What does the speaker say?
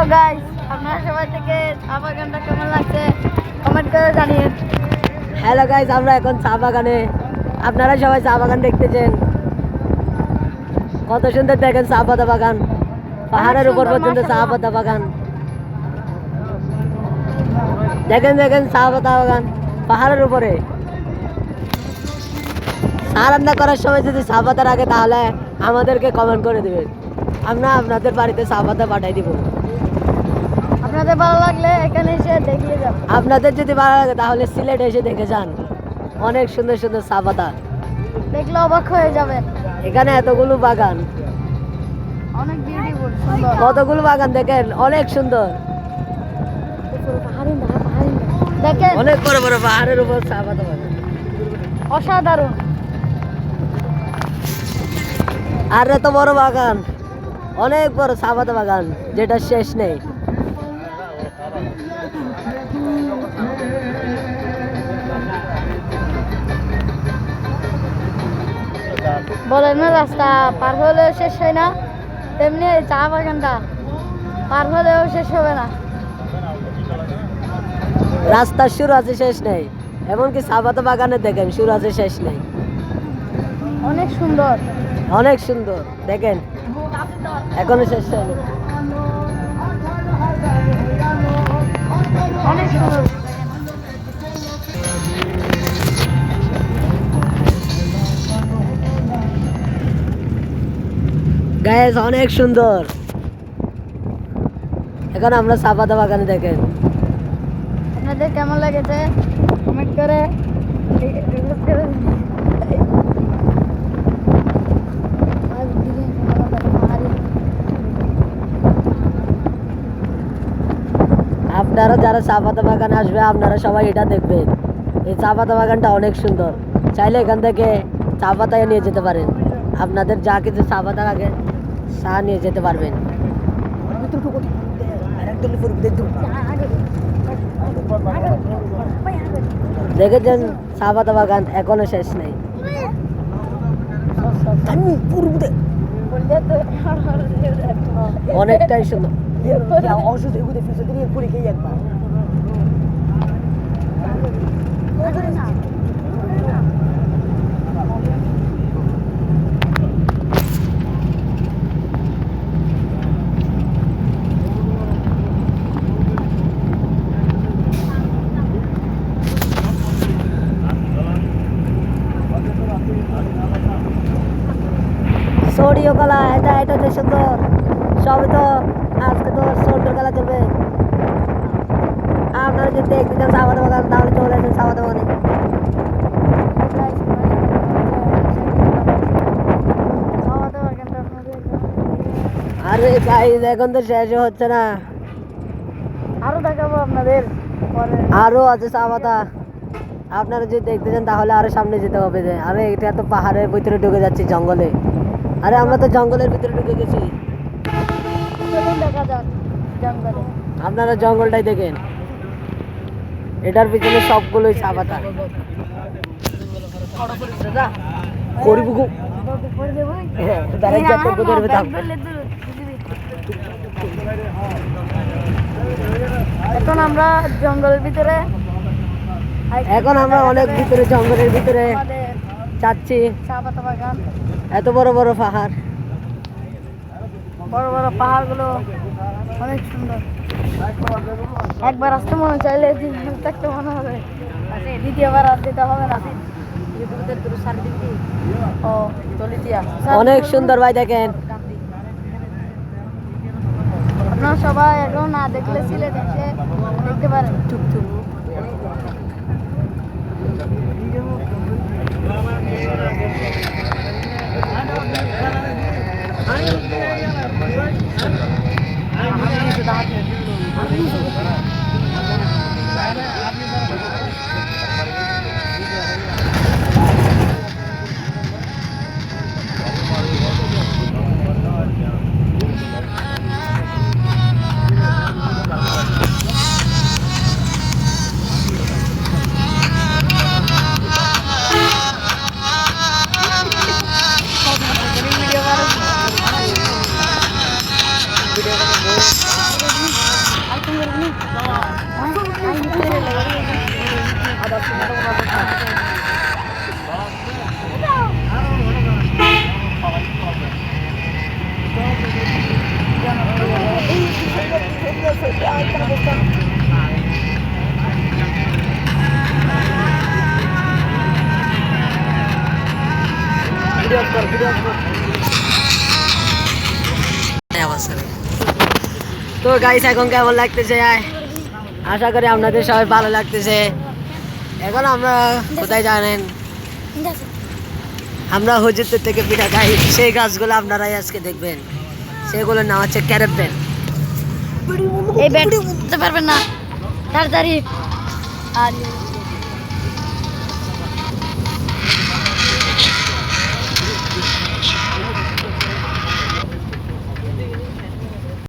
Hello guys, আপনারা সবাই থেকে চা বাগানটা কেমন লাগছে কমেন্ট করে জানিয়েন। হ্যালো গাইস, আমরা এখন চা বাগানে। আপনারা সবাই চা বাগান দেখতেছেন। কত সুন্দর দেখেন চা পাতা বাগান, পাহাড়ের উপর পর্যন্ত চা পাতা বাগান। দেখেন দেখেন চা পাতা বাগান পাহাড়ের উপরে। চা রান্না করার সময় যদি চা পাতা রাখে তাহলে আমাদেরকে কমেন্ট করে দেবেন, আমরা আপনাদের বাড়িতে চা পাতা পাঠাই দিব। আপনাদের ভালো লাগলে এখানে এসে দেখিয়ে যান। আপনাদের যদি ভালো লাগে তাহলে সিলেট এসে দেখে যান, অনেক সুন্দর সুন্দর চা পাতা। দেখলে অবাক হয়ে যাবেন। এখানে এতগুলো বাগান, অনেক বিউটিফুল, সুন্দর। কতগুলো বাগান দেখেন, অনেক সুন্দর। দেখেন অনেক বড় বড় পাহাড়ের উপর চা পাতা বাগান, অসাধারণ। আর এত বড় বাগান, অনেক বড় চা পাতা বাগান যেটা শেষ নেই। বলেন না রাস্তা পার হলেও শেষ হয় না, তেমনি এই চা বাগানটা পার হলেও শেষ হবে না। রাস্তার শুরু আছে শেষ নেই, এমনকি চা পাতা বাগানে দেখেন শুরু আছে শেষ নেই। অনেক সুন্দর, অনেক সুন্দর দেখেন, এখনো শেষ হয়নি। অনেক সুন্দর। গায়েস অনেক সুন্দর। এখন আমরা চা পাতা বাগানে দেখেন। আপনাদের কেমন লেগেছে কমেন্ট করে আপনারা যারা চা পাতা বাগানে আসবে আপনারা সবাই এটা দেখবেন। এই চা পাতা বাগানটা অনেক সুন্দর, চাইলে এখান থেকে চা পাতায় নিয়ে যেতে পারেন। আপনাদের যা কিছু চা পাতা লাগে চা নিয়ে যেতে পারবেন। দেখেছেন চা পাতা বাগান এখনো শেষ নেই। অনেকটাই সুন্দর। সরিও কলা, এটা তো সুন্দর। সবই তো আজকে তো সরিও কলা চলবে। আপনারা যদি দেখতে চান চা পাতা বাগান তাহলে চলে আসেন চা পাতা বাগানে। আরে গাইস এখন তো শেষ হচ্ছে না, আরো দেখাবো আপনাদের পরে। আরো আছে চা পাতা। আপনারা যদি দেখতে চান তাহলে আরো সামনে যেতে হবে। যে আরে এটা তো পাহাড়ের ভিতরে ঢুকে যাচ্ছি, জঙ্গলে। আরে আমরা তো জঙ্গলের ভিতরে ঢুকে গেছি। দেখা যাক জঙ্গলে। আপনারা জঙ্গলটাই দেখেন, এটার পিছনে সবগুলোই চা পাতা। এখন আমরা জঙ্গলের ভিতরে, এখন আমরা অনেক ভিতরে জঙ্গলের ভিতরে যাচ্ছি। চা পাতা বাগান, এত বড় বড় পাহাড়, বড় বড় পাহাড়গুলো অনেক সুন্দর। একবার আসতে মনে চাইলে থাকতে মনে হবে, দ্বিতীয়বার আর যেতে হবে না। ও অনেক সুন্দর ভাই দেখেন। আপনারা সবাই এখন না দেখলে সিলেট এসে দেখতে পারেন। ভিডিও তো গাইস এখন কেমন লাগতেছে আশা করি আপনাদের সবাই ভালো লাগতেছে। এখন আমরা কোথায় জানেন, আমরা হুজুরপুর থেকে পিঠা খাই, সেই গাছগুলো আপনারাই আজকে দেখবেন। সেগুলোর নাম হচ্ছে ক্যারেট ব্যাট। এই ব্যাট বুঝতে পারবেন না তাড়াতাড়ি আর